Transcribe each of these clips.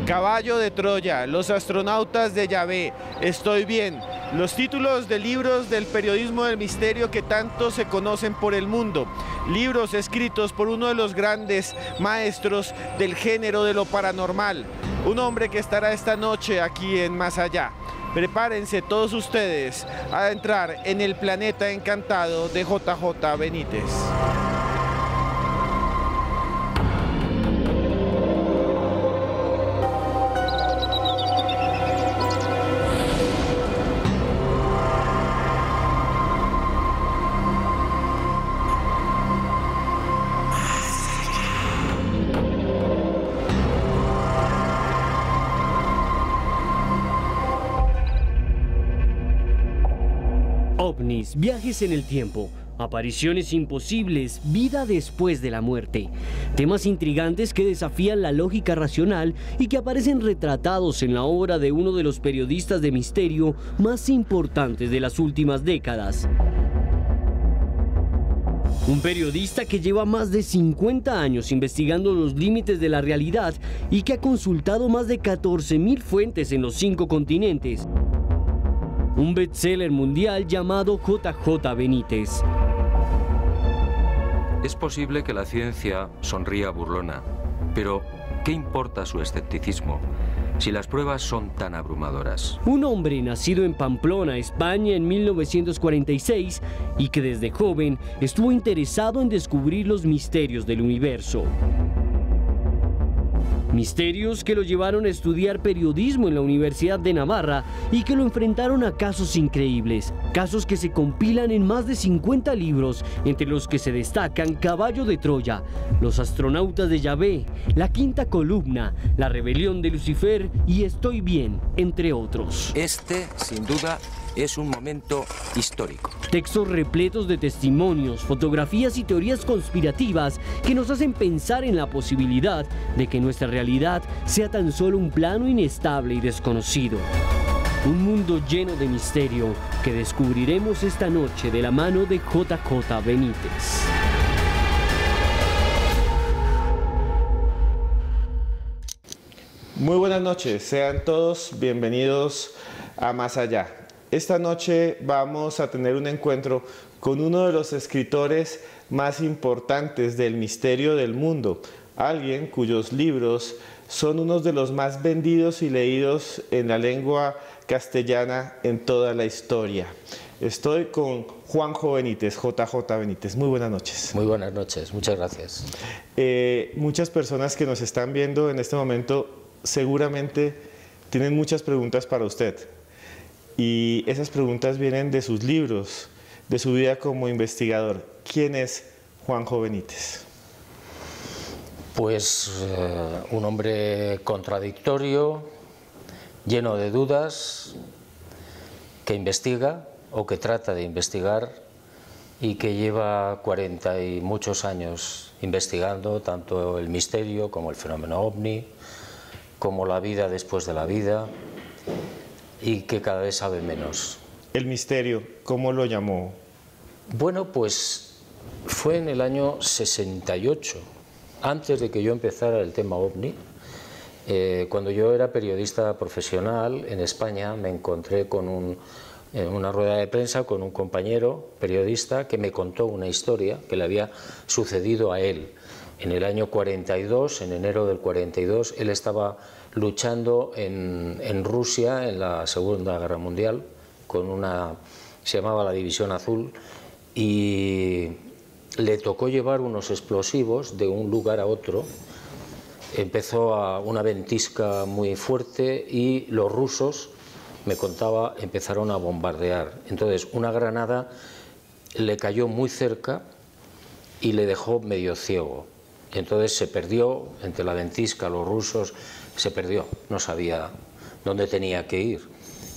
Caballo de Troya, Los astronautas de Yahvé, Estoy bien. Los títulos de libros del periodismo del misterio que tanto se conocen por el mundo. Libros escritos por uno de los grandes maestros del género de lo paranormal. Un hombre que estará esta noche aquí en Más Allá. Prepárense todos ustedes a entrar en el planeta encantado de JJ Benítez. OVNIs, viajes en el tiempo, apariciones imposibles, vida después de la muerte. Temas intrigantes que desafían la lógica racional y que aparecen retratados en la obra de uno de los periodistas de misterio más importantes de las últimas décadas. Un periodista que lleva más de 50 años investigando los límites de la realidad y que ha consultado más de 14.000 fuentes en los 5 continentes. Un bestseller mundial llamado JJ Benítez. Es posible que la ciencia sonría burlona, pero ¿qué importa su escepticismo si las pruebas son tan abrumadoras? Un hombre nacido en Pamplona, España, en 1946 y que desde joven estuvo interesado en descubrir los misterios del universo. Misterios que lo llevaron a estudiar periodismo en la Universidad de Navarra y que lo enfrentaron a casos increíbles, casos que se compilan en más de 50 libros, entre los que se destacan Caballo de Troya, Los astronautas de Yahvé, La quinta columna, La rebelión de Lucifer y Estoy bien, entre otros. Este, sin duda, es un momento histórico. Textos repletos de testimonios, fotografías y teorías conspirativas que nos hacen pensar en la posibilidad de que nuestra realidad sea tan solo un plano inestable y desconocido. Un mundo lleno de misterio que descubriremos esta noche de la mano de JJ Benítez. Muy buenas noches, sean todos bienvenidos a Más Allá. Esta noche vamos a tener un encuentro con uno de los escritores más importantes del misterio del mundo, alguien cuyos libros son unos de los más vendidos y leídos en la lengua castellana en toda la historia. Estoy con Juanjo Benítez, JJ Benítez. Muy buenas noches. Muy buenas noches, muchas gracias. Muchas personas que nos están viendo en este momento seguramente tienen muchas preguntas para usted. Y esas preguntas vienen de sus libros, de su vida como investigador. ¿Quién es Juanjo Benítez? Pues un hombre contradictorio, lleno de dudas, que investiga o que trata de investigar y que lleva 40 y muchos años investigando tanto el misterio como el fenómeno ovni, como la vida después de la vida, y que cada vez sabe menos. El misterio, ¿cómo lo llamó? Bueno, pues fue en el año 68, antes de que yo empezara el tema ovni. Cuando yo era periodista profesional en España, me encontré en una rueda de prensa con un compañero periodista que me contó una historia que le había sucedido a él. En el año 42, en enero del 42, él estaba luchando en Rusia en la Segunda Guerra Mundial con se llamaba la División Azul, y le tocó llevar unos explosivos de un lugar a otro. Empezó una ventisca muy fuerte y los rusos, me contaba, empezaron a bombardear. Entonces una granada le cayó muy cerca y le dejó medio ciego. Entonces se perdió entre la ventisca, los rusos, se perdió, no sabía dónde tenía que ir.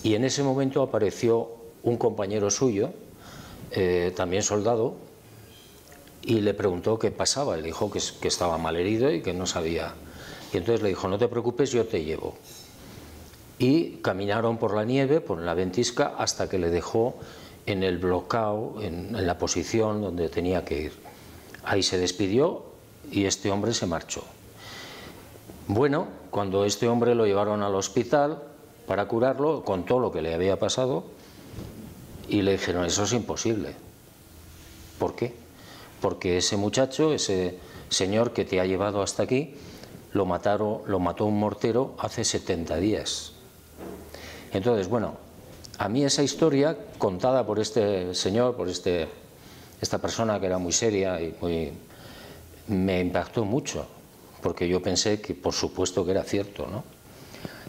Y en ese momento apareció un compañero suyo, también soldado, y le preguntó qué pasaba. Le dijo que estaba malherido y que no sabía. Y entonces le dijo, no te preocupes, yo te llevo. Y caminaron por la nieve, por la ventisca, hasta que le dejó en el bloqueo, en la posición donde tenía que ir. Ahí se despidió y este hombre se marchó. Bueno, cuando este hombre lo llevaron al hospital para curarlo, contó lo que le había pasado y le dijeron, eso es imposible. ¿Por qué? Porque ese muchacho, ese señor que te ha llevado hasta aquí, lo mató un mortero hace 70 días. Entonces, bueno, a mí esa historia contada por este señor, por esta persona que era muy seria y me impactó mucho, porque yo pensé que por supuesto que era cierto, ¿no?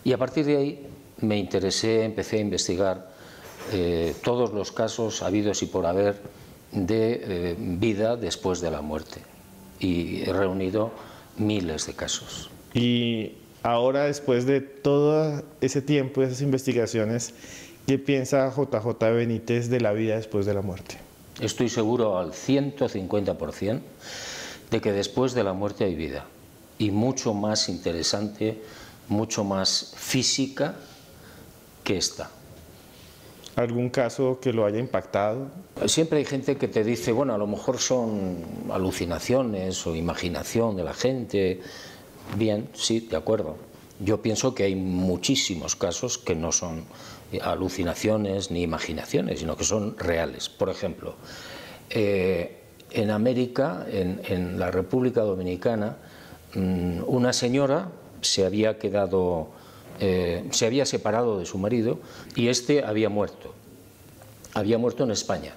Y a partir de ahí me interesé, empecé a investigar todos los casos habidos y por haber de vida después de la muerte, y he reunido miles de casos. Y ahora, después de todo ese tiempo, esas investigaciones, ¿qué piensa JJ Benítez de la vida después de la muerte? Estoy seguro al 150% de que después de la muerte hay vida, y mucho más interesante, mucho más física que esta. ¿Algún caso que lo haya impactado? Siempre hay gente que te dice, bueno, a lo mejor son alucinaciones o imaginación de la gente. Bien, sí, de acuerdo. Yo pienso que hay muchísimos casos que no son alucinaciones ni imaginaciones, sino que son reales. Por ejemplo, en América, en la República Dominicana, una señora se había separado de su marido y este había muerto en España.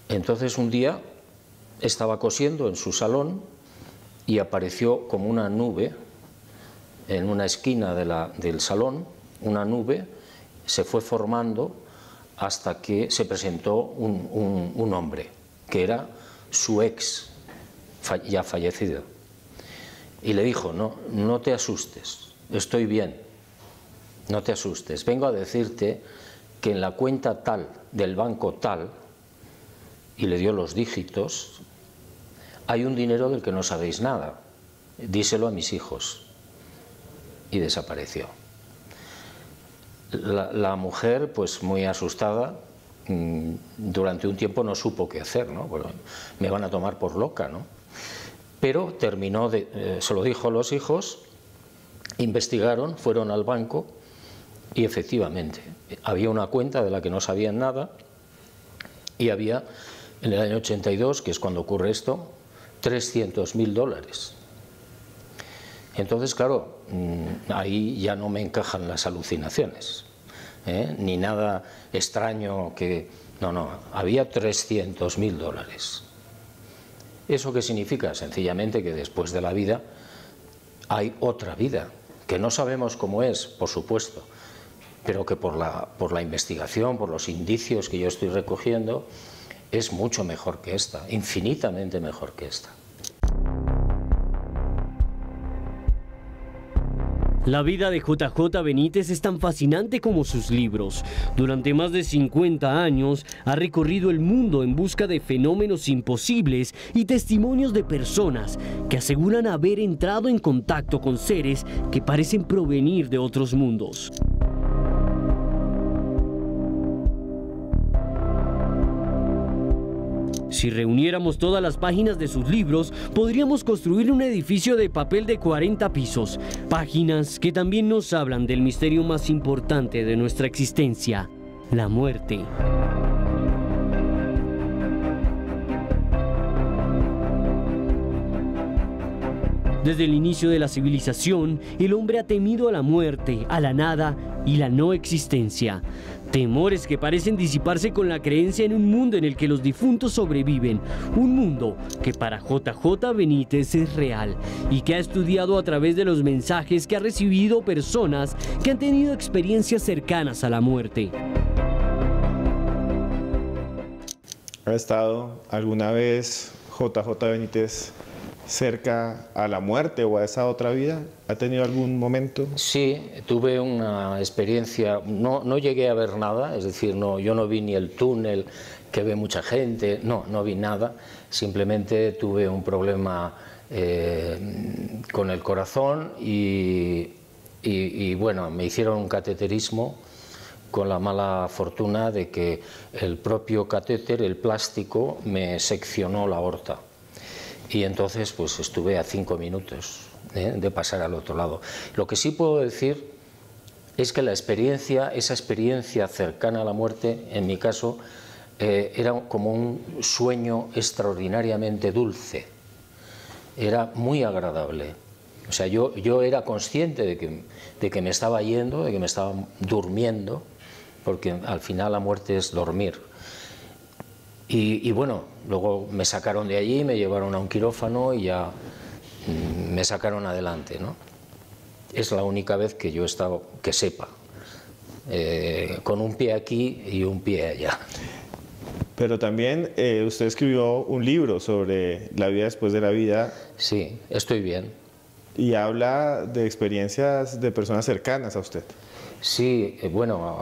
Entonces un día estaba cosiendo en su salón y apareció como una nube en una esquina del salón, una nube se fue formando hasta que se presentó un hombre, que era su ex, ya fallecido, y le dijo, no te asustes, estoy bien, no te asustes, vengo a decirte que en la cuenta tal, del banco tal, y le dio los dígitos, hay un dinero del que no sabéis nada, díselo a mis hijos. Y desapareció. La mujer, pues muy asustada, durante un tiempo no supo qué hacer, ¿no? Bueno, me van a tomar por loca, ¿no? Pero terminó, se lo dijo a los hijos, investigaron, fueron al banco y efectivamente había una cuenta de la que no sabían nada y había, en el año 82, que es cuando ocurre esto, $300.000. Entonces, claro, ahí ya no me encajan las alucinaciones, ni nada extraño que... No, había $300.000. ¿Eso qué significa? Sencillamente que después de la vida hay otra vida, que no sabemos cómo es, por supuesto, pero que por la investigación, por los indicios que yo estoy recogiendo, es mucho mejor que esta, infinitamente mejor que esta. La vida de JJ Benítez es tan fascinante como sus libros. Durante más de 50 años ha recorrido el mundo en busca de fenómenos imposibles y testimonios de personas que aseguran haber entrado en contacto con seres que parecen provenir de otros mundos. Si reuniéramos todas las páginas de sus libros, podríamos construir un edificio de papel de 40 pisos. Páginas que también nos hablan del misterio más importante de nuestra existencia, la muerte. Desde el inicio de la civilización, el hombre ha temido a la muerte, a la nada y la no existencia. Temores que parecen disiparse con la creencia en un mundo en el que los difuntos sobreviven. Un mundo que para JJ Benítez es real y que ha estudiado a través de los mensajes que ha recibido personas que han tenido experiencias cercanas a la muerte. ¿Ha estado alguna vez JJ Benítez cerca a la muerte o a esa otra vida? ¿Ha tenido algún momento? Sí, tuve una experiencia, no llegué a ver nada, es decir, yo no vi ni el túnel que ve mucha gente, no vi nada, simplemente tuve un problema con el corazón y bueno, me hicieron un cateterismo con la mala fortuna de que el propio catéter, el plástico, me seccionó la aorta. Y entonces pues estuve a 5 minutos de pasar al otro lado. Lo que sí puedo decir es que esa experiencia cercana a la muerte, en mi caso, era como un sueño extraordinariamente dulce, era muy agradable. O sea, yo era consciente de que me estaba yendo, de que me estaba durmiendo, porque al final la muerte es dormir. Y bueno, luego me sacaron de allí, me llevaron a un quirófano y ya me sacaron adelante, ¿no? Es la única vez que yo he estado, que sepa, con un pie aquí y un pie allá. Pero también usted escribió un libro sobre la vida después de la vida. Sí, estoy bien. Y habla de experiencias de personas cercanas a usted. Sí, bueno,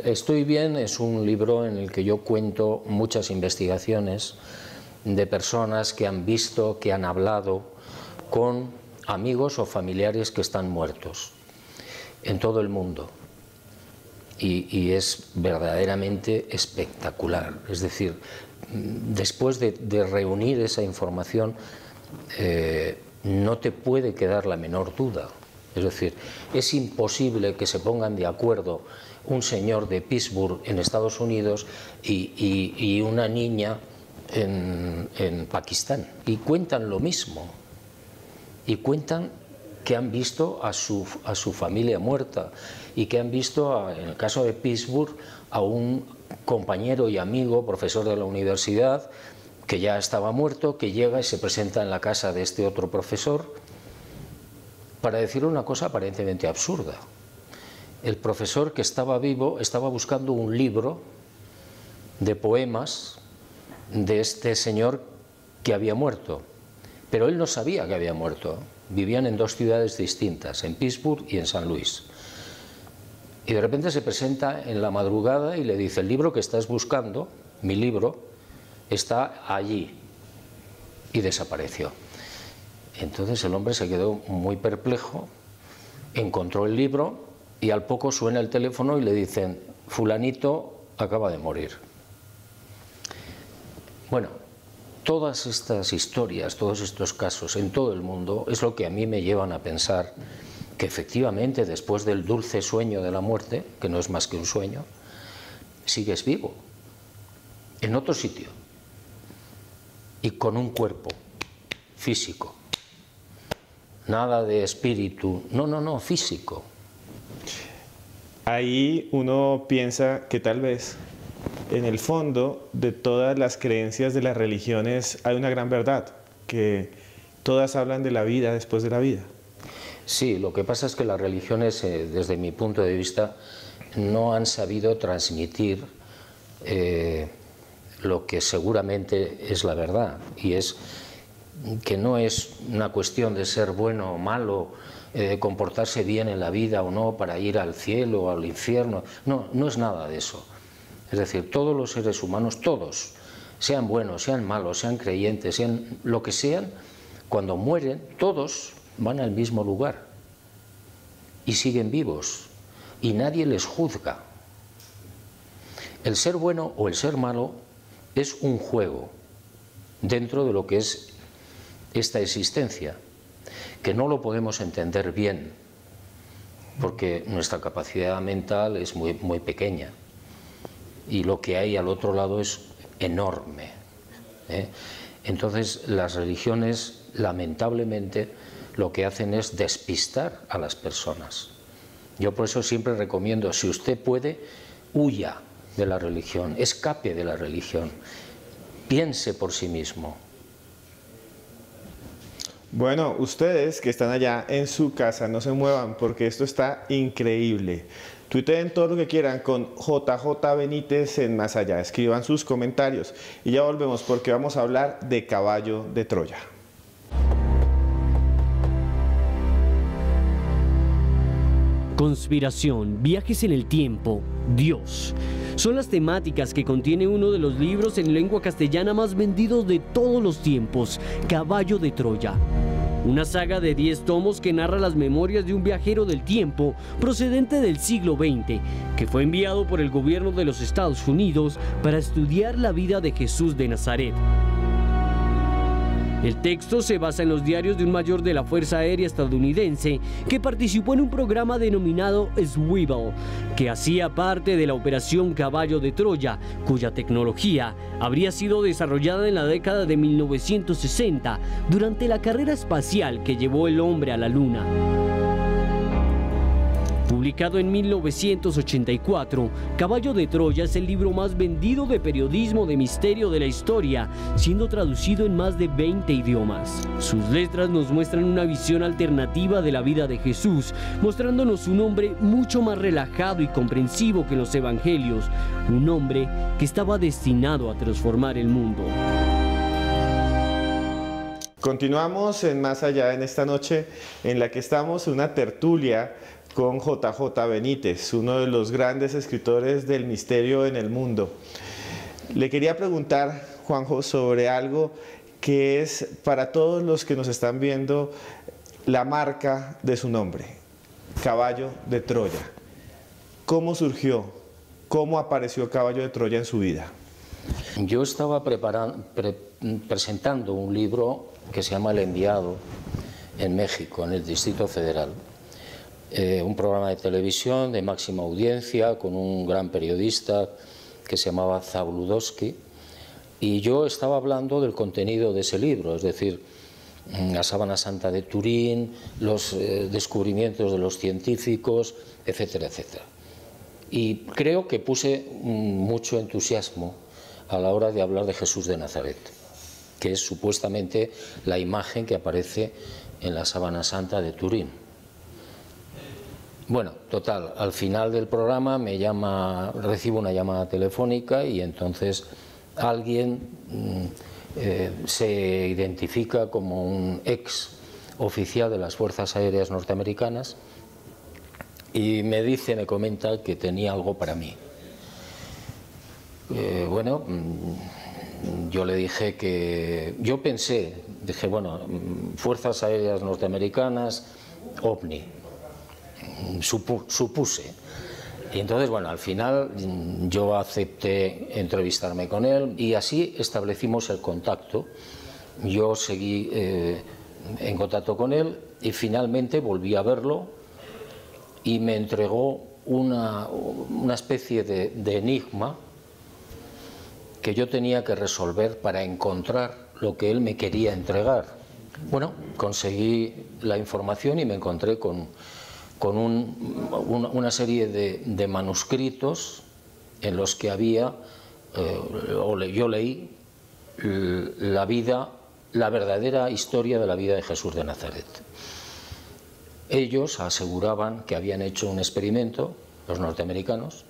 Estoy bien es un libro en el que yo cuento muchas investigaciones de personas que han visto, que han hablado con amigos o familiares que están muertos en todo el mundo. Y es verdaderamente espectacular. Es decir, después de reunir esa información, no te puede quedar la menor duda. Es decir, es imposible que se pongan de acuerdo un señor de Pittsburgh en Estados Unidos y una niña en Pakistán. Y cuentan lo mismo. Y cuentan que han visto a su familia muerta y que han visto, en el caso de Pittsburgh, a un compañero y amigo, profesor de la universidad, que ya estaba muerto, que llega y se presenta en la casa de este otro profesor para decirle una cosa aparentemente absurda. El profesor, que estaba vivo, estaba buscando un libro de poemas de este señor que había muerto, pero él no sabía que había muerto. Vivían en dos ciudades distintas, en Pittsburgh y en San Luis. Y de repente se presenta en la madrugada y le dice: el libro que estás buscando, mi libro, está allí. Y desapareció. Entonces el hombre se quedó muy perplejo, encontró el libro y al poco suena el teléfono y le dicen: fulanito acaba de morir. Bueno, todas estas historias, todos estos casos en todo el mundo es lo que a mí me llevan a pensar que efectivamente después del dulce sueño de la muerte, que no es más que un sueño, sigues vivo, en otro sitio y con un cuerpo físico. Nada de espíritu, no, físico. Ahí uno piensa que tal vez en el fondo de todas las creencias de las religiones hay una gran verdad, que todas hablan de la vida después de la vida. Sí, lo que pasa es que las religiones, desde mi punto de vista, no han sabido transmitir lo que seguramente es la verdad, y es que no es una cuestión de ser bueno o malo, comportarse bien en la vida o no para ir al cielo o al infierno. No, no es nada de eso. Es decir, todos los seres humanos, todos, sean buenos, sean malos, sean creyentes, sean lo que sean, cuando mueren, todos van al mismo lugar y siguen vivos y nadie les juzga. El ser bueno o el ser malo es un juego dentro de lo que es esta existencia, que no lo podemos entender bien porque nuestra capacidad mental es muy pequeña y lo que hay al otro lado es enorme, ¿eh? Entonces las religiones, lamentablemente, lo que hacen es despistar a las personas. Yo por eso siempre recomiendo, si usted puede, huya de la religión, escape de la religión, piense por sí mismo. Bueno, ustedes que están allá en su casa, no se muevan porque esto está increíble. Tuiteen todo lo que quieran con JJ Benítez en Más Allá. Escriban sus comentarios y ya volvemos porque vamos a hablar de Caballo de Troya. Conspiración, viajes en el tiempo, Dios. Son las temáticas que contiene uno de los libros en lengua castellana más vendidos de todos los tiempos, Caballo de Troya. Una saga de 10 tomos que narra las memorias de un viajero del tiempo procedente del siglo XX, que fue enviado por el gobierno de los Estados Unidos para estudiar la vida de Jesús de Nazaret. El texto se basa en los diarios de un mayor de la Fuerza Aérea estadounidense que participó en un programa denominado Swivel, que hacía parte de la Operación Caballo de Troya, cuya tecnología habría sido desarrollada en la década de 1960 durante la carrera espacial que llevó el hombre a la Luna. Publicado en 1984, Caballo de Troya es el libro más vendido de periodismo de misterio de la historia, siendo traducido en más de 20 idiomas. Sus letras nos muestran una visión alternativa de la vida de Jesús, mostrándonos un hombre mucho más relajado y comprensivo que los evangelios, un hombre que estaba destinado a transformar el mundo. Continuamos en Más Allá en esta noche en la que estamos en una tertulia con JJ Benítez, uno de los grandes escritores del misterio en el mundo. Le quería preguntar, Juanjo, sobre algo que es para todos los que nos están viendo la marca de su nombre, Caballo de Troya. ¿Cómo surgió? ¿Cómo apareció Caballo de Troya en su vida? Yo estaba presentando un libro que se llama El Enviado en México, en el Distrito Federal. Un programa de televisión de máxima audiencia con un gran periodista que se llamaba Zabludovsky, y yo estaba hablando del contenido de ese libro, es decir, la sábana santa de Turín, los descubrimientos de los científicos, etcétera, etcétera. Y creo que puse mucho entusiasmo a la hora de hablar de Jesús de Nazaret, que es supuestamente la imagen que aparece en la sábana santa de Turín. Bueno, total, al final del programa recibo una llamada telefónica y entonces alguien se identifica como un ex oficial de las Fuerzas Aéreas norteamericanas y me comenta que tenía algo para mí. Bueno, yo le dije que... dije, bueno, Fuerzas Aéreas norteamericanas, OVNI. Supuse. Y entonces, bueno, al final yo acepté entrevistarme con él y así establecimos el contacto. Yo seguí en contacto con él y finalmente volví a verlo y me entregó una especie de enigma que yo tenía que resolver para encontrar lo que él me quería entregar. Bueno, conseguí la información y me encontré con una serie de manuscritos en los que había, yo leí la verdadera historia de la vida de Jesús de Nazaret. Ellos aseguraban que habían hecho un experimento, los norteamericanos,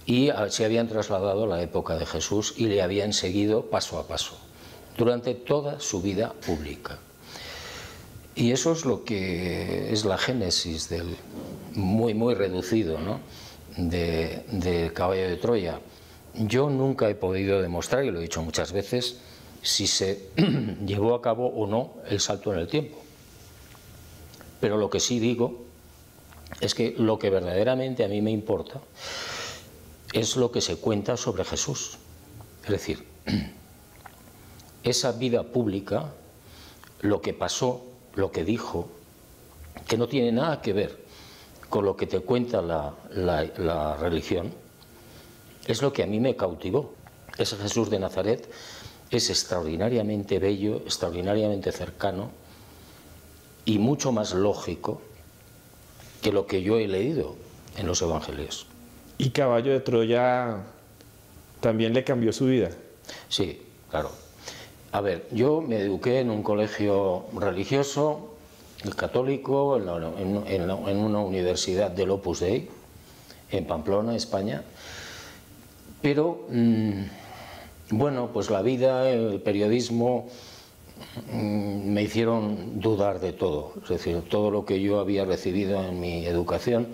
y se habían trasladado a la época de Jesús y le habían seguido paso a paso durante toda su vida pública. Y eso es lo que es la génesis del muy reducido, ¿no?, de Caballo de Troya. Yo nunca he podido demostrar, y lo he dicho muchas veces, si se llevó a cabo o no el salto en el tiempo. Pero lo que sí digo es que lo que verdaderamente a mí me importa es lo que se cuenta sobre Jesús. Es decir, esa vida pública, lo que pasó, lo que dijo, que no tiene nada que ver con lo que te cuenta la religión, es lo que a mí me cautivó. Ese Jesús de Nazaret es extraordinariamente bello, extraordinariamente cercano y mucho más lógico que lo que yo he leído en los evangelios. ¿Y Caballo de Troya también le cambió su vida? Sí, claro. A ver, yo me eduqué en un colegio religioso, católico, en una universidad del Opus Dei, en Pamplona, España, pero, bueno, pues la vida, el periodismo, me hicieron dudar de todo. Es decir, todo lo que yo había recibido en mi educación,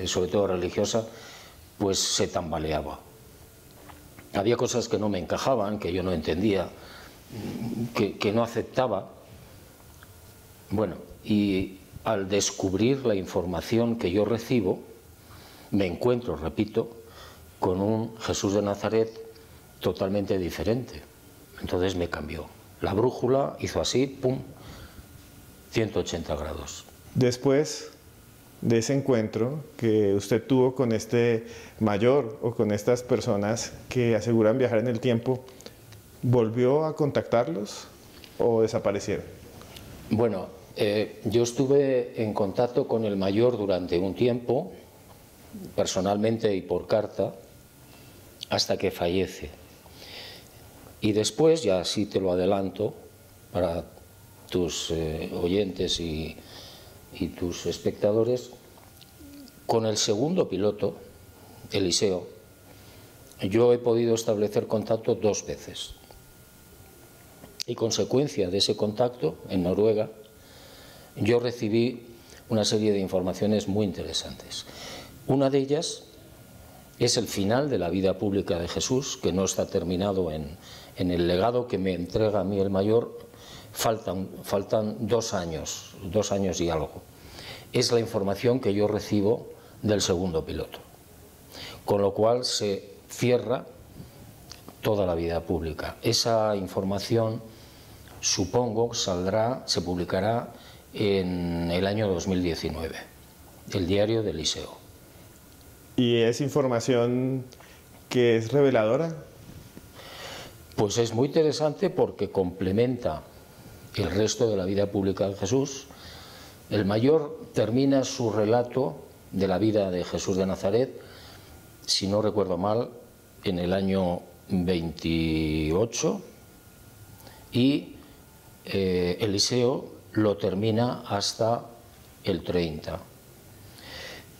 sobre todo religiosa, pues se tambaleaba. Había cosas que no me encajaban, que yo no entendía, que no aceptaba. Bueno, y al descubrir la información que yo recibo, me encuentro, repito, con un Jesús de Nazaret totalmente diferente. Entonces me cambió. La brújula hizo así, pum, 180 grados. Después de ese encuentro que usted tuvo con este mayor o con estas personas que aseguran viajar en el tiempo, ¿volvió a contactarlos o desaparecieron? Bueno, yo estuve en contacto con el mayor durante un tiempo, personalmente y por carta, hasta que fallece. Y después, ya sí te lo adelanto para tus oyentes y tus espectadores, con el segundo piloto, Eliseo, yo he podido establecer contacto 2 veces. Y consecuencia de ese contacto, en Noruega, yo recibí una serie de informaciones muy interesantes. Una de ellas es el final de la vida pública de Jesús, que no está terminado en el legado que me entrega a mí el mayor. Faltan 2 años, 2 años y algo. Es la información que yo recibo del segundo piloto, con lo cual se cierra toda la vida pública. Esa información, supongo, se publicará en el año 2019, el diario de Eliseo. ¿Y es información que es reveladora? Pues es muy interesante porque complementa el resto de la vida pública de Jesús. El mayor termina su relato de la vida de Jesús de Nazaret, si no recuerdo mal, en el año 28, y Eliseo lo termina hasta el 30.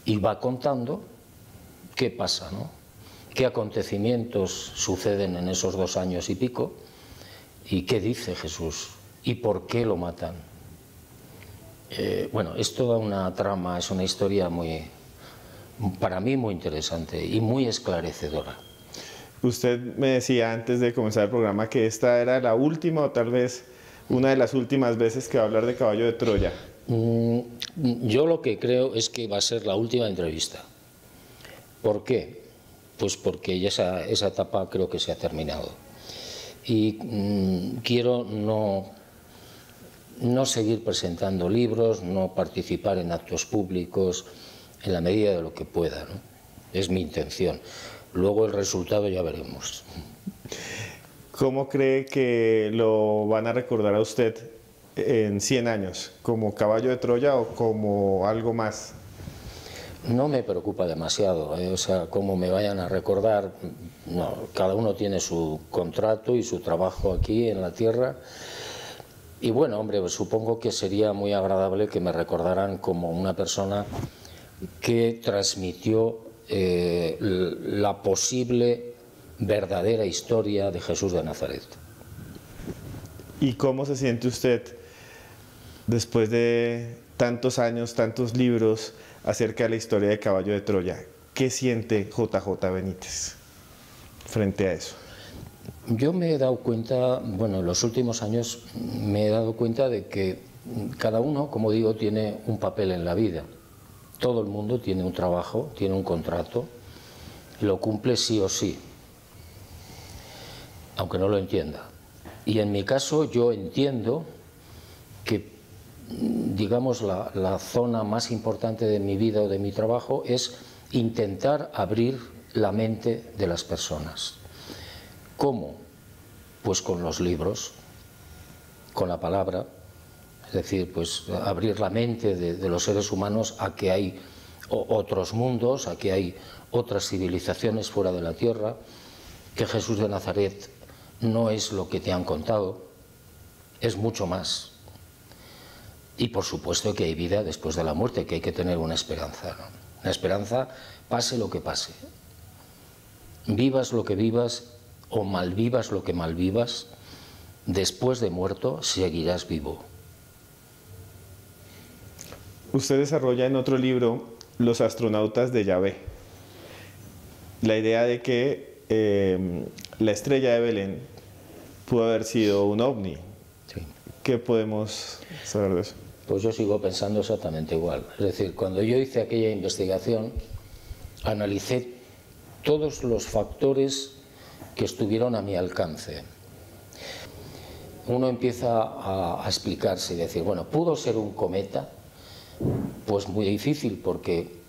Y va contando qué pasa, ¿no? Qué acontecimientos suceden en esos 2 años y pico, y qué dice Jesús, y por qué lo matan. Bueno, es toda una trama, es una historia para mí muy interesante y muy esclarecedora. Usted me decía antes de comenzar el programa que esta era la última o tal vez una de las últimas veces que va a hablar de Caballo de Troya. Yo lo que creo es que va a ser la última entrevista. ¿Por qué? Pues porque ya esa etapa creo que se ha terminado. Y quiero no seguir presentando libros, no participar en actos públicos en la medida de lo que pueda, ¿no? Es mi intención. Luego el resultado ya veremos. ¿Cómo cree que lo van a recordar a usted en 100 años? ¿Como Caballo de Troya o como algo más? No me preocupa demasiado, o sea, cómo me vayan a recordar. No, cada uno tiene su contrato y su trabajo aquí en la tierra. Y bueno, hombre, pues supongo que sería muy agradable que me recordaran como una persona que transmitió la posible verdadera historia de Jesús de Nazaret. ¿Y cómo se siente usted después de tantos años, tantos libros acerca de la historia de Caballo de Troya? ¿Qué siente JJ Benítez frente a eso? Yo me he dado cuenta, bueno, en los últimos años me he dado cuenta de que cada uno, como digo, tiene un papel en la vida. Todo el mundo tiene un trabajo, tiene un contrato, lo cumple sí o sí, aunque no lo entienda. Y en mi caso yo entiendo que, digamos, la zona más importante de mi vida o de mi trabajo es intentar abrir la mente de las personas. ¿Cómo? Pues con los libros, con la palabra, es decir, pues abrir la mente de los seres humanos a que hay otros mundos, a que hay otras civilizaciones fuera de la tierra, que Jesús de Nazaret no es lo que te han contado, es mucho más. Y por supuesto que hay vida después de la muerte, que hay que tener una esperanza, ¿no? Una esperanza, pase lo que pase. Vivas lo que vivas o malvivas lo que malvivas, después de muerto seguirás vivo. Usted desarrolla en otro libro Los astronautas de Yahvé. La idea de que la estrella de Belén pudo haber sido un ovni. Sí. ¿Qué podemos saber de eso? Pues yo sigo pensando exactamente igual. Es decir, cuando yo hice aquella investigación, analicé todos los factores que estuvieron a mi alcance. uno empieza a explicarse y decir, bueno, ¿pudo ser un cometa? Pues muy difícil, porque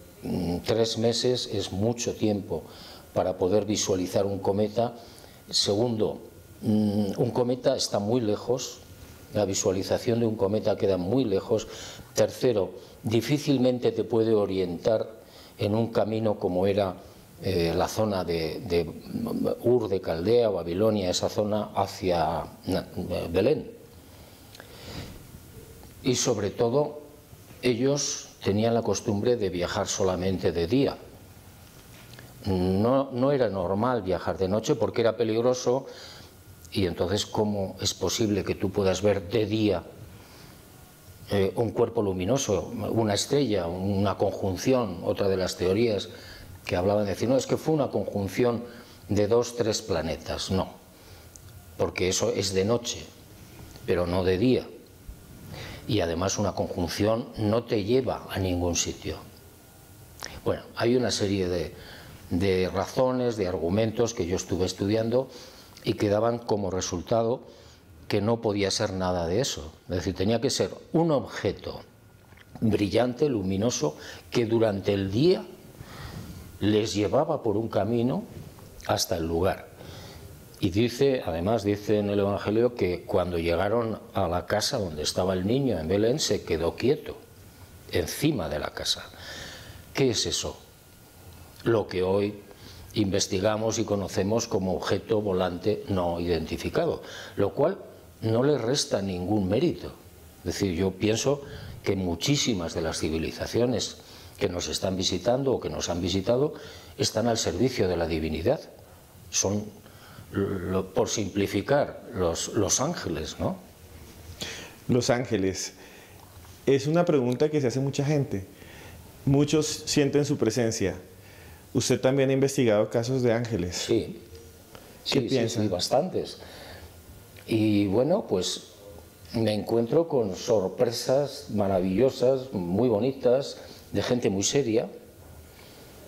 3 meses es mucho tiempo para poder visualizar un cometa. Segundo, un cometa está muy lejos, la visualización de un cometa queda muy lejos. Tercero, difícilmente te puede orientar en un camino como era la zona de Ur de Caldea, Babilonia, esa zona hacia Belén. Y sobre todo, ellos tenían la costumbre de viajar solamente de día. No era normal viajar de noche porque era peligroso, y entonces ¿cómo es posible que tú puedas ver de día un cuerpo luminoso, una estrella, una conjunción? Otra de las teorías que hablaban de decir, no, es que fue una conjunción de 2, 3 planetas. No, porque eso es de noche, pero no de día. Y además una conjunción no te lleva a ningún sitio. Bueno, hay una serie de razones, de argumentos que yo estuve estudiando y que daban como resultado que no podía ser nada de eso. Es decir, tenía que ser un objeto brillante, luminoso, que durante el día les llevaba por un camino hasta el lugar. Y además dice en el Evangelio que cuando llegaron a la casa donde estaba el niño en Belén, se quedó quieto, encima de la casa. ¿Qué es eso? Lo que hoy investigamos y conocemos como objeto volante no identificado, lo cual no le resta ningún mérito. Es decir, yo pienso que muchísimas de las civilizaciones que nos están visitando o que nos han visitado están al servicio de la divinidad. Son, por simplificar, los ángeles, ¿no? Los ángeles. Es una pregunta que se hace mucha gente. Muchos sienten su presencia. ¿Usted también ha investigado casos de ángeles? Sí. ¿Qué piensan? Sí, bastantes. Y bueno, pues me encuentro con sorpresas maravillosas, muy bonitas, de gente muy seria,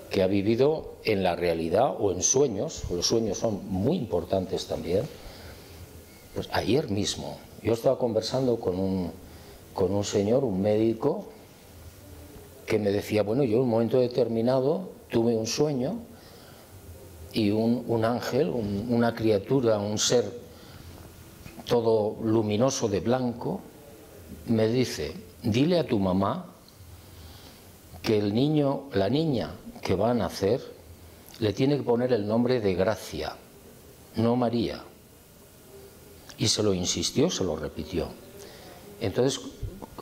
que ha vivido en la realidad o en sueños. Los sueños son muy importantes también. Pues ayer mismo yo estaba conversando con un señor, un médico, que me decía, bueno, yo en un momento determinado tuve un sueño y un ángel, una criatura, un ser todo luminoso de blanco, me dice, dile a tu mamá que el niño, la niña que va a nacer, le tiene que poner el nombre de Gracia, no María. Y se lo insistió, se lo repitió. Entonces,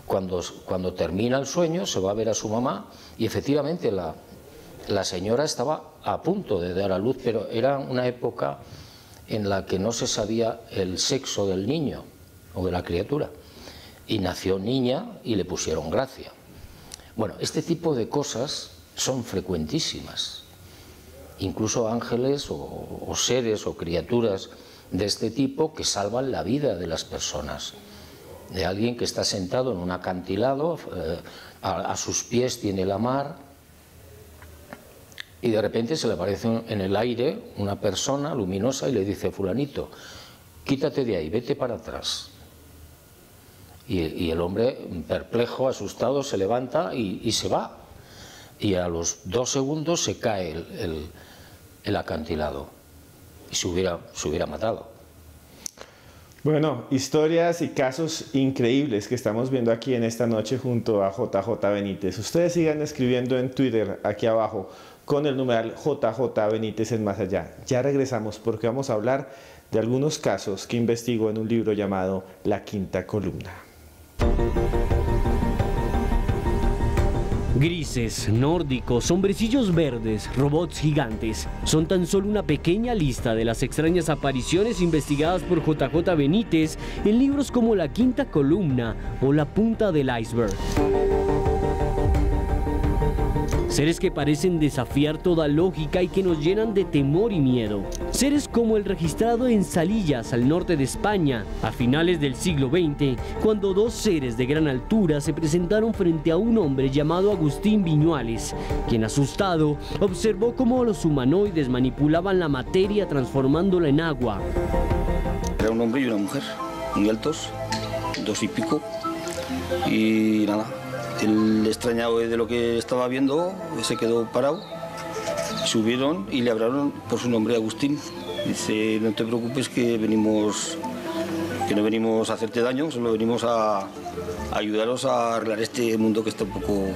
cuando termina el sueño, se va a ver a su mamá y efectivamente la señora estaba a punto de dar a luz, pero era una época en la que no se sabía el sexo del niño o de la criatura. Y nació niña y le pusieron Gracia. Bueno, este tipo de cosas son frecuentísimas. Incluso ángeles o seres o criaturas de este tipo que salvan la vida de las personas. De alguien que está sentado en un acantilado, a sus pies tiene la mar, y de repente se le aparece en el aire una persona luminosa y le dice, fulanito, quítate de ahí, vete para atrás. Y el hombre, perplejo, asustado, se levanta y se va. Y a los 2 segundos se cae el acantilado y se hubiera matado. Bueno, historias y casos increíbles que estamos viendo aquí en esta noche junto a JJ Benítez. Ustedes sigan escribiendo en Twitter, aquí abajo, con el numeral JJ Benítez en Más Allá. Ya regresamos porque vamos a hablar de algunos casos que investigo en un libro llamado La Quinta Columna. Grises, nórdicos, hombrecillos verdes, robots gigantes. Son tan solo una pequeña lista de las extrañas apariciones investigadas por JJ Benítez en libros como La Quinta Columna o La Punta del Iceberg. Seres que parecen desafiar toda lógica y que nos llenan de temor y miedo. Seres como el registrado en Salillas, al norte de España, a finales del siglo XX, cuando 2 seres de gran altura se presentaron frente a un hombre llamado Agustín Viñuales, quien asustado observó cómo los humanoides manipulaban la materia transformándola en agua. Era un hombre y una mujer. muy altos, 2 y pico, y nada, él extrañado de lo que estaba viendo, se quedó parado, subieron y le hablaron por su nombre, Agustín. Dice, no te preocupes que no venimos a hacerte daño, solo venimos a ayudaros a arreglar este mundo que está un poco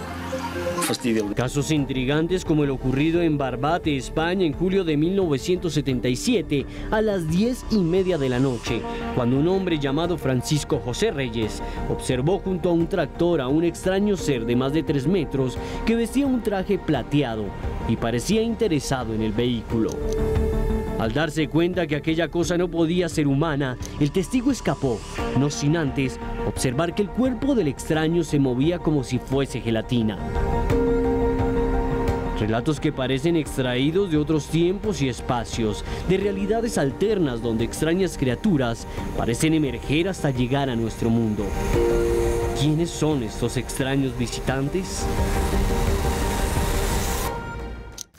fastidiado. Casos intrigantes como el ocurrido en Barbate, España, en julio de 1977, a las 10:30 de la noche, cuando un hombre llamado Francisco José Reyes observó junto a un tractor a un extraño ser de más de 3 metros que vestía un traje plateado y parecía interesado en el vehículo. Al darse cuenta que aquella cosa no podía ser humana, el testigo escapó, no sin antes observar que el cuerpo del extraño se movía como si fuese gelatina. Relatos que parecen extraídos de otros tiempos y espacios, de realidades alternas donde extrañas criaturas parecen emerger hasta llegar a nuestro mundo. ¿Quiénes son estos extraños visitantes?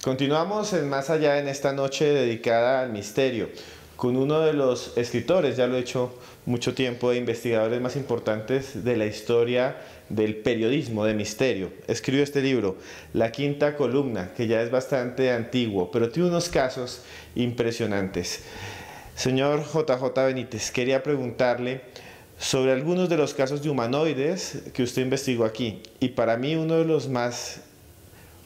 Continuamos en Más Allá en esta noche dedicada al misterio, con uno de los escritores, ya lo he hecho mucho tiempo, de investigadores más importantes de la historia del periodismo de misterio. Escribió este libro, La Quinta Columna, que ya es bastante antiguo, pero tiene unos casos impresionantes. Señor JJ Benítez, quería preguntarle sobre algunos de los casos de humanoides que usted investigó aquí, y para mí uno de los más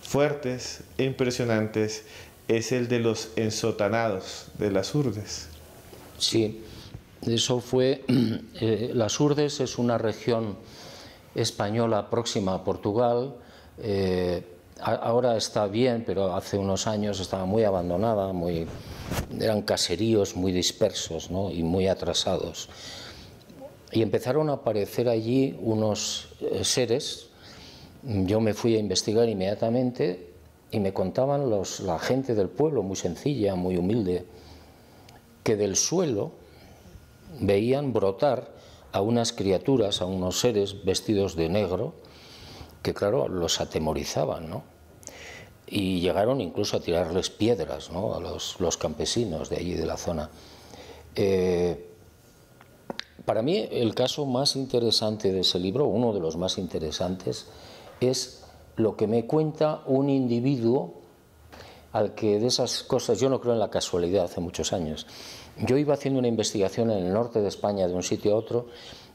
fuertes e impresionantes es el de los ensotanados de las Urdes. Sí, eso fue... las Urdes es una región española próxima a Portugal. Ahora está bien, pero hace unos años estaba muy abandonada, eran caseríos muy dispersos, ¿no? Y muy atrasados. Y empezaron a aparecer allí unos seres. Yo me fui a investigar inmediatamente y me contaban la gente del pueblo, muy sencilla, muy humilde, que del suelo veían brotar a unas criaturas, a unos seres vestidos de negro, que claro, los atemorizaban, ¿no? Y llegaron incluso a tirarles piedras, ¿no? A los campesinos de allí, de la zona. Para mí el caso más interesante de ese libro, uno de los más interesantes, es lo que me cuenta un individuo al que de esas cosas, yo no creo en la casualidad, hace muchos años. Yo iba haciendo una investigación en el norte de España de un sitio a otro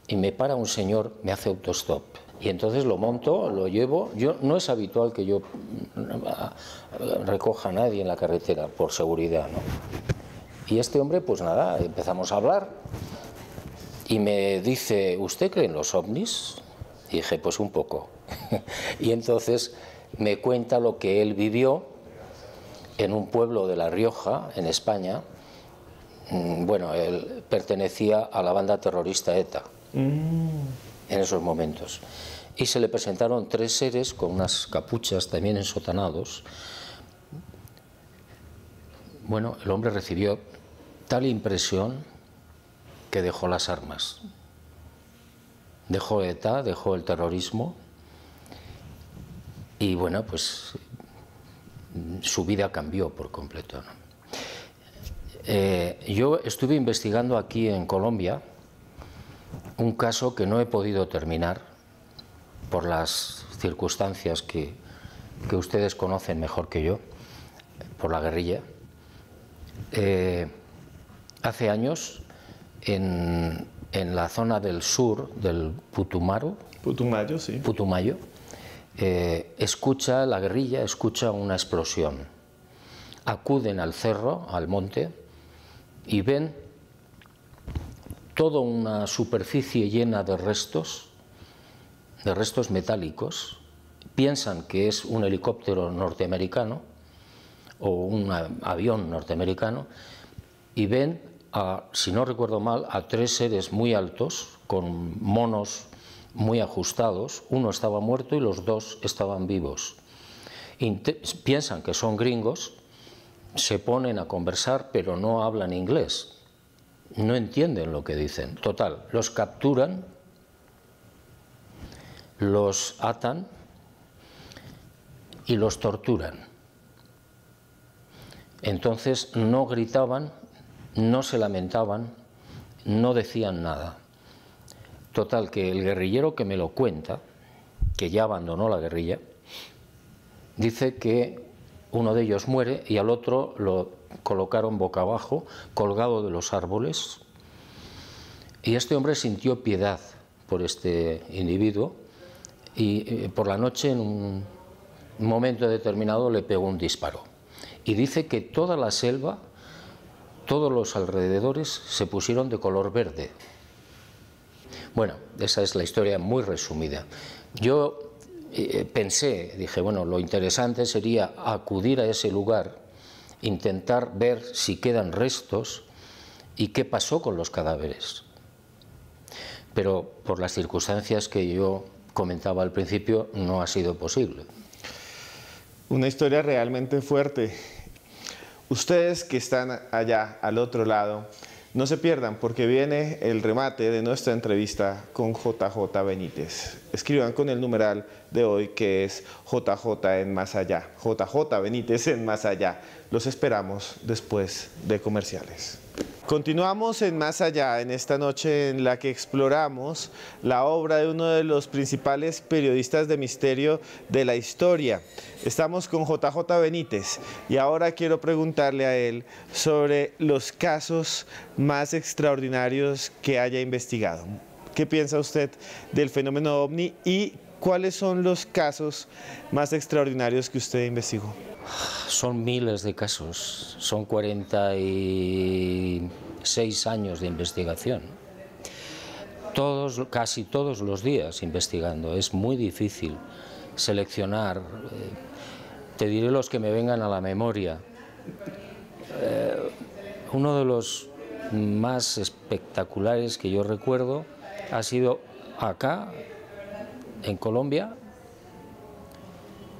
y me para un señor, me hace autostop. Y entonces lo monto, lo llevo. No es habitual que yo recoja a nadie en la carretera por seguridad, ¿no? Y este hombre, pues nada, empezamos a hablar y me dice, ¿usted cree en los ovnis? Y dije, pues un poco. Y entonces me cuenta lo que él vivió en un pueblo de La Rioja, en España. Bueno, él pertenecía a la banda terrorista ETA en esos momentos. Y se le presentaron 3 seres con unas capuchas también ensotanados. Bueno, el hombre recibió tal impresión que dejó las armas. Dejó ETA, dejó el terrorismo y bueno, pues su vida cambió por completo, ¿no? Yo estuve investigando aquí en Colombia un caso que no he podido terminar por las circunstancias que ustedes conocen mejor que yo, por la guerrilla. Hace años, en la zona del sur del Putumayo, sí. Putumayo, la guerrilla escucha una explosión. Acuden al cerro, al monte, y ven toda una superficie llena de restos metálicos. Piensan que es un helicóptero norteamericano o un avión norteamericano y ven, si no recuerdo mal, a 3 seres muy altos con monos muy ajustados. Uno estaba muerto y los 2 estaban vivos. Piensan que son gringos, se ponen a conversar, pero no hablan inglés, no entienden lo que dicen. Total, los capturan, los atan y los torturan. Entonces no gritaban, no se lamentaban, no decían nada. Total, que el guerrillero que me lo cuenta, que ya abandonó la guerrilla, dice que uno de ellos muere y al otro lo colocaron boca abajo, colgado de los árboles, y este hombre sintió piedad por este individuo y por la noche, en un momento determinado, le pegó un disparo. Y dice que toda la selva, todos los alrededores, se pusieron de color verde. Bueno, esa es la historia muy resumida. Yo dije, bueno, lo interesante sería acudir a ese lugar, intentar ver si quedan restos y qué pasó con los cadáveres. Pero por las circunstancias que yo comentaba al principio, no ha sido posible. Una historia realmente fuerte. Ustedes que están allá, al otro lado, no se pierdan porque viene el remate de nuestra entrevista con JJ Benítez. Escriban con el numeral de hoy que es JJ en Más Allá. JJ Benítez en Más Allá. Los esperamos después de comerciales. Continuamos en Más Allá, en esta noche en la que exploramos la obra de uno de los principales periodistas de misterio de la historia. Estamos con JJ Benítez y ahora quiero preguntarle a él sobre los casos más extraordinarios que haya investigado. ¿Qué piensa usted del fenómeno OVNI y cuáles son los casos más extraordinarios que usted investigó? Son miles de casos, son 46 años de investigación, casi todos los días investigando. Es muy difícil seleccionar, te diré los que me vengan a la memoria. Uno de los más espectaculares que yo recuerdo ha sido acá, en Colombia,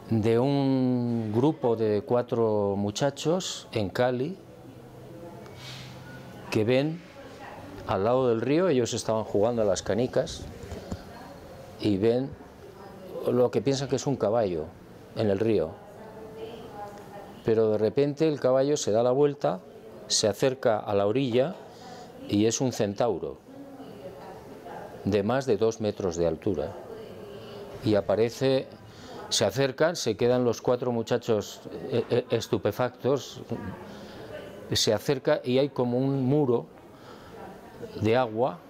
de un grupo de 4 muchachos en Cali que ven al lado del río, ellos estaban jugando a las canicas y ven lo que piensan que es un caballo en el río, pero de repente el caballo se da la vuelta, se acerca a la orilla y es un centauro de más de 2 metros de altura y aparece. Se acercan, se quedan los 4 muchachos estupefactos, se acerca y hay como un muro de agua,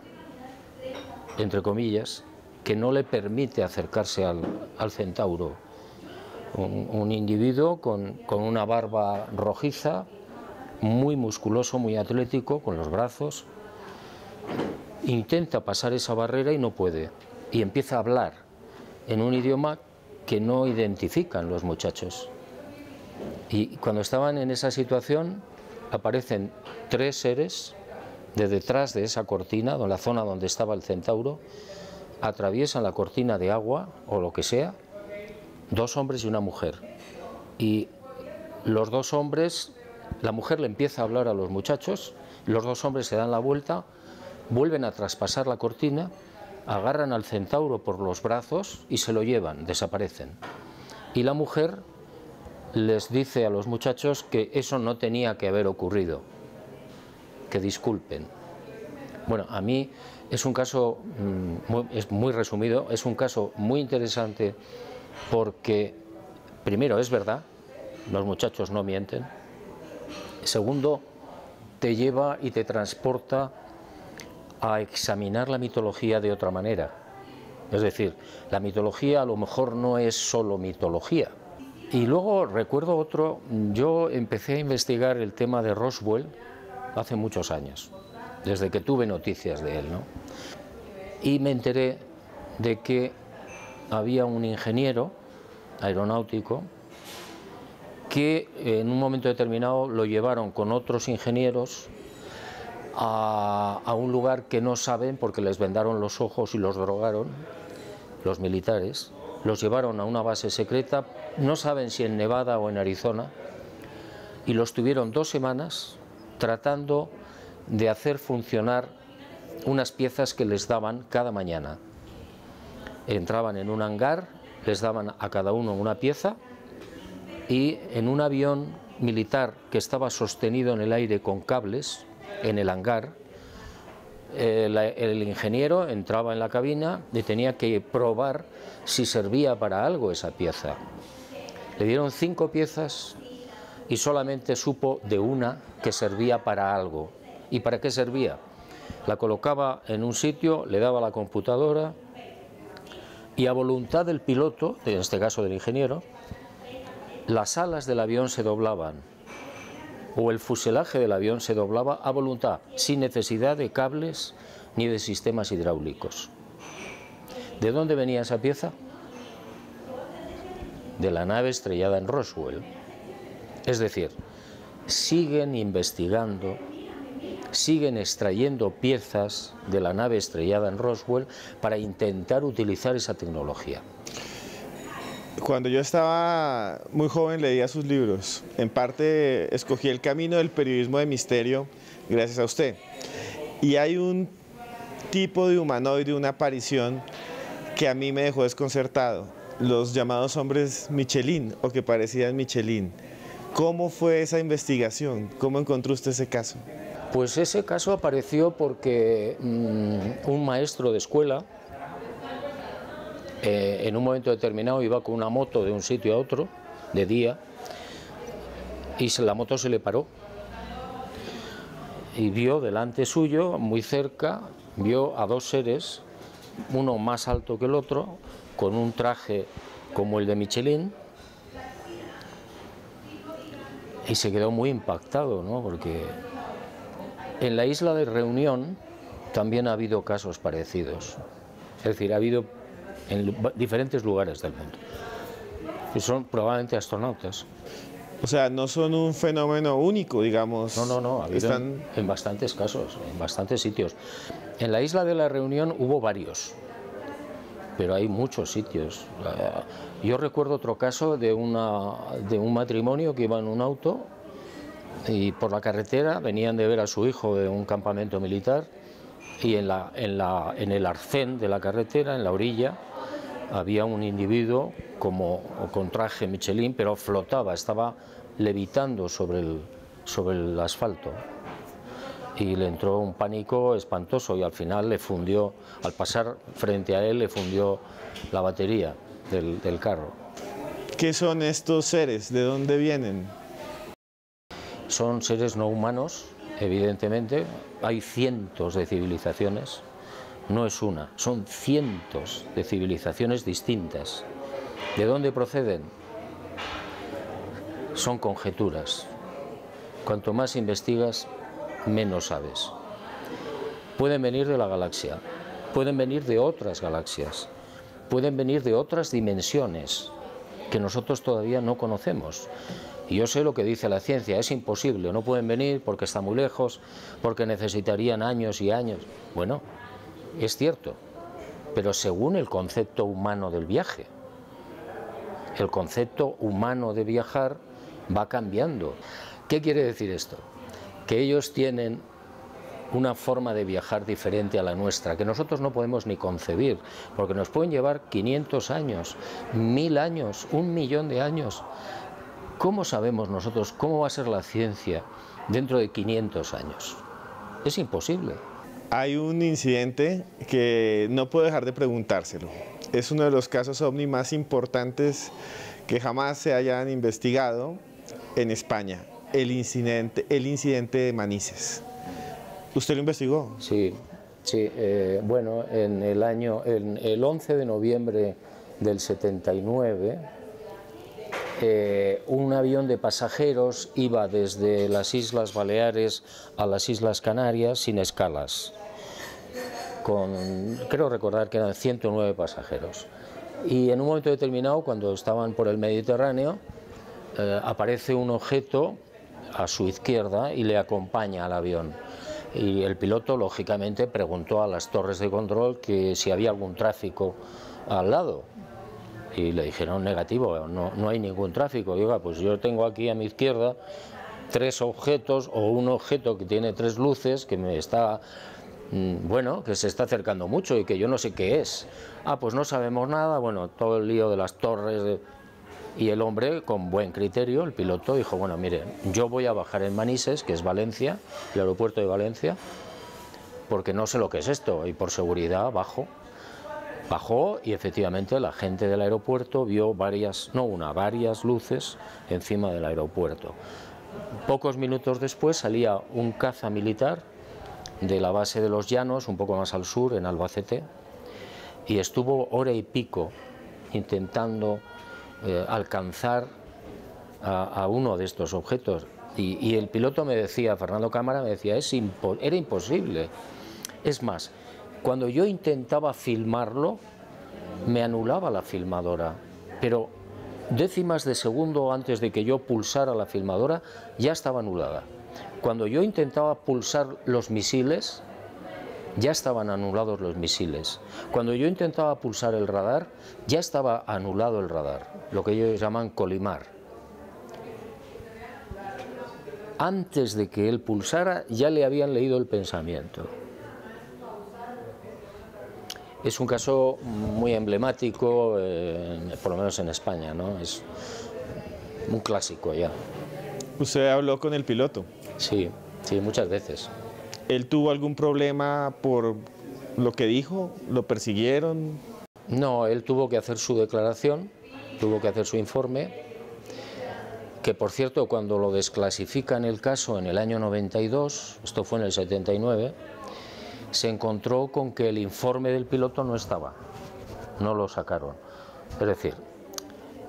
entre comillas, que no le permite acercarse al centauro. Un individuo con una barba rojiza, muy musculoso, muy atlético, con los brazos, intenta pasar esa barrera y no puede, y empieza a hablar en un idioma que no identifican los muchachos. Y cuando estaban en esa situación aparecen 3 seres de detrás de esa cortina, de la zona donde estaba el centauro, atraviesan la cortina de agua o lo que sea, 2 hombres y una mujer. Y los 2 hombres, la mujer le empieza a hablar a los muchachos, los 2 hombres se dan la vuelta, vuelven a traspasar la cortina, agarran al centauro por los brazos y se lo llevan, desaparecen. Y la mujer les dice a los muchachos que eso no tenía que haber ocurrido, que disculpen. Bueno, a mí es un caso, es muy resumido, es un caso muy interesante porque, primero, es verdad, los muchachos no mienten. Segundo, te lleva y te transporta a examinar la mitología de otra manera. Es decir, la mitología a lo mejor no es solo mitología. Y luego recuerdo otro, yo empecé a investigar el tema de Roswell hace muchos años, desde que tuve noticias de él, ¿no? Y me enteré de que había un ingeniero aeronáutico que en un momento determinado lo llevaron con otros ingenieros a un lugar que no saben porque les vendaron los ojos y los drogaron, los militares, los llevaron a una base secreta, no saben si en Nevada o en Arizona, y los tuvieron 2 semanas tratando de hacer funcionar unas piezas que les daban cada mañana. Entraban en un hangar, les daban a cada uno una pieza y en un avión militar que estaba sostenido en el aire con cables, en el hangar, el ingeniero entraba en la cabina y tenía que probar si servía para algo esa pieza. Le dieron 5 piezas y solamente supo de una que servía para algo. ¿Y para qué servía? La colocaba en un sitio, le daba la computadora y a voluntad del piloto, en este caso del ingeniero, las alas del avión se doblaban o el fuselaje del avión se doblaba a voluntad, sin necesidad de cables ni de sistemas hidráulicos. ¿De dónde venía esa pieza? De la nave estrellada en Roswell. Es decir, siguen investigando, siguen extrayendo piezas de la nave estrellada en Roswell para intentar utilizar esa tecnología. Cuando yo estaba muy joven leía sus libros. En parte escogí el camino del periodismo de misterio gracias a usted. Y hay un tipo de humanoide, una aparición que a mí me dejó desconcertado. Los llamados hombres Michelin o que parecían Michelin. ¿Cómo fue esa investigación? ¿Cómo encontró usted ese caso? Pues ese caso apareció porque un maestro de escuela en un momento determinado iba con una moto de un sitio a otro, de día, y la moto se le paró. Y vio delante suyo, muy cerca, vio a 2 seres, uno más alto que el otro, con un traje como el de Michelin, y se quedó muy impactado, ¿no? Porque en la isla de Reunión también ha habido casos parecidos. Es decir, ha habido en diferentes lugares del mundo. Y son probablemente astronautas. O sea, no son un fenómeno único, digamos. No, ha habido en bastantes casos, en bastantes sitios. En la isla de la Reunión hubo varios, pero hay muchos sitios. Yo recuerdo otro caso de un matrimonio que iba en un auto y por la carretera venían de ver a su hijo de un campamento militar y en el arcén de la carretera, en la orilla, había un individuo con traje Michelin, pero flotaba, estaba levitando sobre el asfalto. Y le entró un pánico espantoso y al final le fundió, al pasar frente a él, le fundió la batería del carro. ¿Qué son estos seres? ¿De dónde vienen? Son seres no humanos, evidentemente. Hay cientos de civilizaciones, no es una, son cientos de civilizaciones distintas. ¿De dónde proceden? Son conjeturas. Cuanto más investigas, menos sabes. Pueden venir de la galaxia, pueden venir de otras galaxias, pueden venir de otras dimensiones que nosotros todavía no conocemos. Y yo sé lo que dice la ciencia, es imposible, no pueden venir porque está muy lejos, porque necesitarían años y años. Bueno, es cierto, pero según el concepto humano del viaje. El concepto humano de viajar va cambiando. ¿Qué quiere decir esto? Que ellos tienen una forma de viajar diferente a la nuestra, que nosotros no podemos ni concebir, porque nos pueden llevar 500 años, 1000 años, 1 millón de años. ¿Cómo sabemos nosotros cómo va a ser la ciencia dentro de 500 años? Es imposible. Hay un incidente que no puedo dejar de preguntárselo. Es uno de los casos OVNI más importantes que jamás se hayan investigado en España, el incidente de Manises. ¿Usted lo investigó? Sí. Bueno, en el 11 de noviembre del 79, un avión de pasajeros iba desde las Islas Baleares a las Islas Canarias sin escalas, creo recordar que eran 109 pasajeros. Y en un momento determinado, cuando estaban por el Mediterráneo, aparece un objeto a su izquierda y le acompaña al avión. Y el piloto, lógicamente, preguntó a las torres de control que si había algún tráfico al lado. Y le dijeron negativo, no hay ningún tráfico. Y oiga, pues yo tengo aquí a mi izquierda 3 objetos o un objeto que tiene 3 luces que me está, bueno, que se está acercando mucho y que yo no sé qué es. Ah, pues no sabemos nada, bueno, todo el lío de las torres. Y el hombre, con buen criterio, el piloto, dijo, bueno, mire, yo voy a bajar en Manises, que es Valencia, el aeropuerto de Valencia, porque no sé lo que es esto, y por seguridad bajo. Bajó y efectivamente la gente del aeropuerto vio varias luces encima del aeropuerto. Pocos minutos después salía un caza militar de la base de los Llanos, un poco más al sur, en Albacete, y estuvo hora y pico intentando alcanzar a uno de estos objetos. Y el piloto me decía, Fernando Cámara me decía, era imposible. Es más, cuando yo intentaba filmarlo, me anulaba la filmadora, pero décimas de segundo antes de que yo pulsara la filmadora, ya estaba anulada. Cuando yo intentaba pulsar los misiles, ya estaban anulados los misiles. Cuando yo intentaba pulsar el radar, ya estaba anulado el radar, lo que ellos llaman colimar. Antes de que él pulsara, ya le habían leído el pensamiento. Es un caso muy emblemático, por lo menos en España, ¿no? Es un clásico ya. ¿Usted habló con el piloto? Sí, sí, muchas veces. ¿Él tuvo algún problema por lo que dijo? ¿Lo persiguieron? No, él tuvo que hacer su declaración, tuvo que hacer su informe, que por cierto cuando lo desclasifican el caso en el año 92, esto fue en el 79, se encontró con que el informe del piloto no estaba, no lo sacaron. Es decir,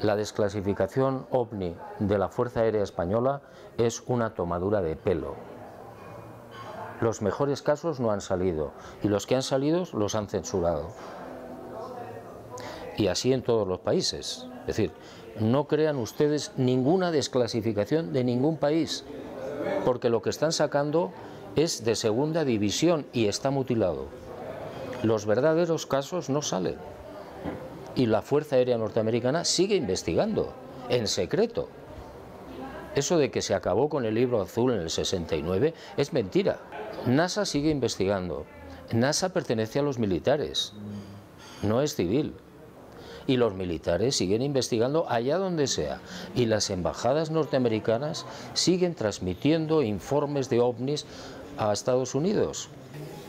la desclasificación OVNI de la Fuerza Aérea Española es una tomadura de pelo. Los mejores casos no han salido y los que han salido los han censurado. Y así en todos los países. Es decir, no crean ustedes ninguna desclasificación de ningún país, porque lo que están sacando es de segunda división y está mutilado. Los verdaderos casos no salen. Y la Fuerza Aérea Norteamericana sigue investigando, en secreto. Eso de que se acabó con el libro azul en el 69 es mentira. NASA sigue investigando. NASA pertenece a los militares, no es civil. Y los militares siguen investigando allá donde sea. Y las embajadas norteamericanas siguen transmitiendo informes de ovnis a Estados Unidos.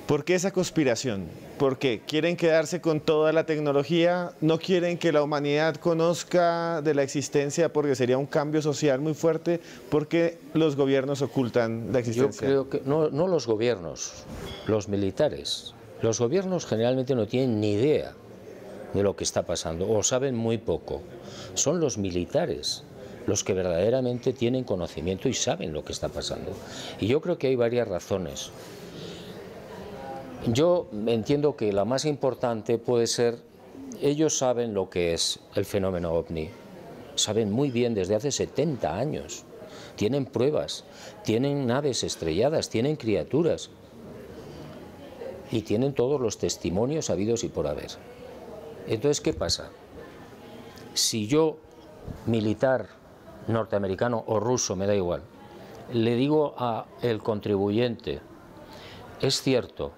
¿Por qué esa conspiración? ¿Por qué? ¿Quieren quedarse con toda la tecnología? ¿No quieren que la humanidad conozca de la existencia porque sería un cambio social muy fuerte? ¿Por qué los gobiernos ocultan la existencia? Yo creo que no los gobiernos, los militares. Los gobiernos generalmente no tienen ni idea de lo que está pasando o saben muy poco. Son los militares los que verdaderamente tienen conocimiento y saben lo que está pasando. Y yo creo que hay varias razones. Yo entiendo que la más importante puede ser, ellos saben lo que es el fenómeno OVNI, saben muy bien desde hace 70 años, tienen pruebas, tienen naves estrelladas, tienen criaturas y tienen todos los testimonios habidos y por haber. Entonces, ¿qué pasa? Si yo, militar norteamericano o ruso, me da igual, le digo al contribuyente, es cierto,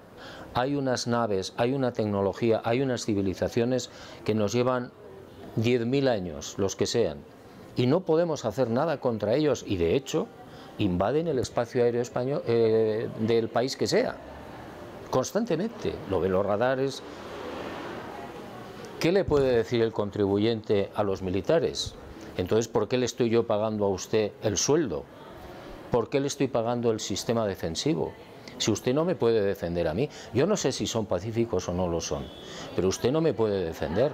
hay unas naves, hay una tecnología, hay unas civilizaciones que nos llevan 10.000 años, los que sean, y no podemos hacer nada contra ellos, y de hecho invaden el espacio aéreo español del país que sea, constantemente, lo ven los radares. ¿Qué le puede decir el contribuyente a los militares? Entonces, ¿por qué le estoy yo pagando a usted el sueldo? ¿Por qué le estoy pagando el sistema defensivo? Si usted no me puede defender a mí, yo no sé si son pacíficos o no lo son, pero usted no me puede defender.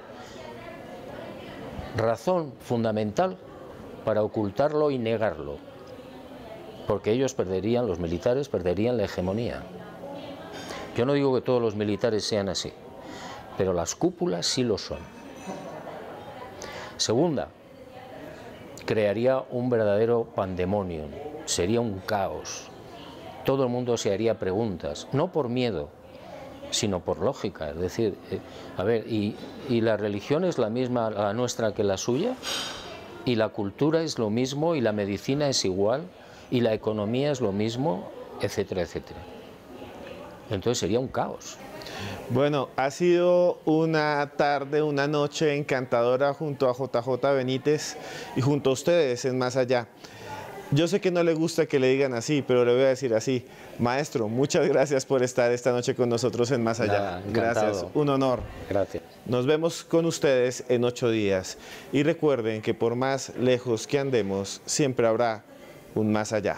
Razón fundamental para ocultarlo y negarlo, porque ellos perderían, los militares perderían la hegemonía. Yo no digo que todos los militares sean así, pero las cúpulas sí lo son. Segunda, crearía un verdadero pandemonium, sería un caos. Todo el mundo se haría preguntas, no por miedo, sino por lógica. Es decir, a ver, ¿y la religión es la misma la nuestra que la suya? ¿Y la cultura es lo mismo? ¿Y la medicina es igual? ¿Y la economía es lo mismo? Etcétera, etcétera. Entonces sería un caos. Bueno, ha sido una tarde, una noche encantadora junto a JJ Benítez y junto a ustedes en Más Allá. Yo sé que no le gusta que le digan así, pero le voy a decir así. Maestro, muchas gracias por estar esta noche con nosotros en Más Allá. Nada, gracias, un honor. Gracias. Nos vemos con ustedes en 8 días. Y recuerden que por más lejos que andemos, siempre habrá un más allá.